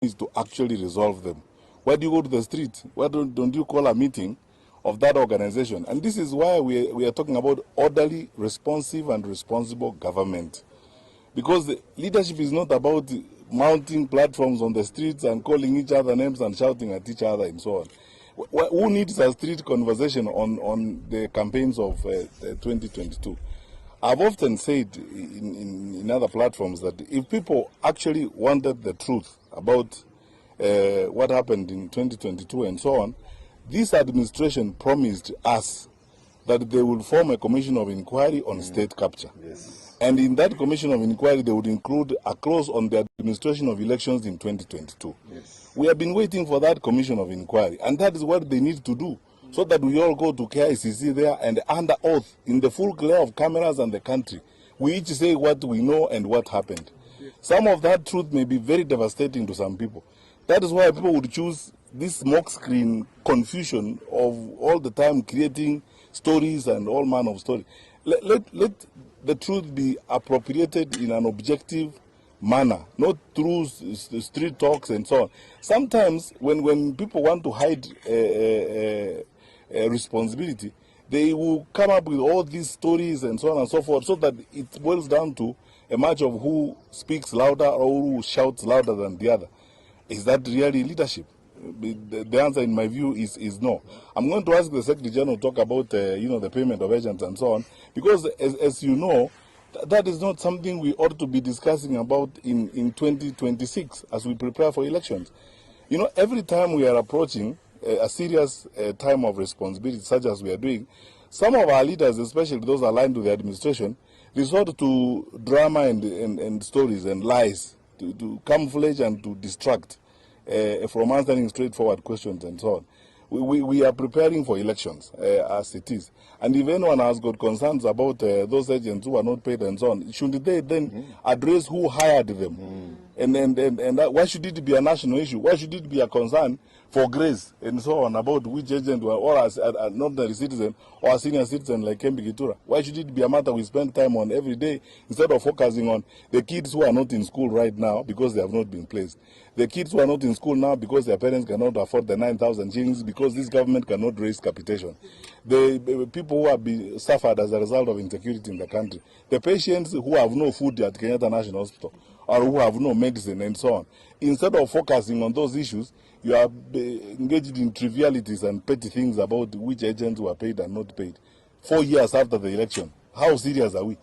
is to actually resolve them. Why do you go to the street? Why don't you call a meeting of that organization? And this is why we are talking about orderly, responsive, and responsible government. Because the leadership is not about mounting platforms on the streets and calling each other names and shouting at each other and so on. Who needs a street conversation on the campaigns of 2022? I've often said in other platforms that if people actually wanted the truth about what happened in 2022 and so on, this administration promised us that they will form a commission of inquiry on state capture. Yes. And in that commission of inquiry, they would include a clause on the administration of elections in 2022. Yes. We have been waiting for that commission of inquiry, and that is what they need to do, so that we all go to KICC there and under oath, in the full glare of cameras and the country, we each say what we know and what happened. Some of that truth may be very devastating to some people. That is why people would choose this smokescreen confusion of all the time creating stories and all manner of stories. Let the truth be appropriated in an objective manner, not through street talks and so on. Sometimes when people want to hide responsibility, they will come up with all these stories and so on and so forth, so that it boils down to a match of who speaks louder or who shouts louder than the other. Is that really leadership? The answer, in my view, is no. I'm going to ask the Secretary General to talk about the payment of agents and so on, because as you know, that is not something we ought to be discussing about in 2026 as we prepare for elections. You know, every time we are approaching a serious time of responsibility, such as we are doing, some of our leaders, especially those aligned to the administration, resort to drama and stories and lies to camouflage and to distract from answering straightforward questions and so on. We are preparing for elections as it is. And if anyone has got concerns about those agents who are not paid and so on, should they then address who hired them? And why should it be a national issue? Why should it be a concern for Grace and so on about which agent or as an ordinary citizen or a senior citizen like Kembi Gitura? Why should it be a matter we spend time on every day instead of focusing on the kids who are not in school right now because they have not been placed? The kids who are not in school now because their parents cannot afford the 9,000 shillings because this government cannot raise capitation. The people who have been suffered as a result of insecurity in the country. The patients who have no food at Kenyatta National Hospital or who have no medicine and so on. Instead of focusing on those issues, you are engaged in trivialities and petty things about which agents were paid and not paid. 4 years after the election, how serious are we?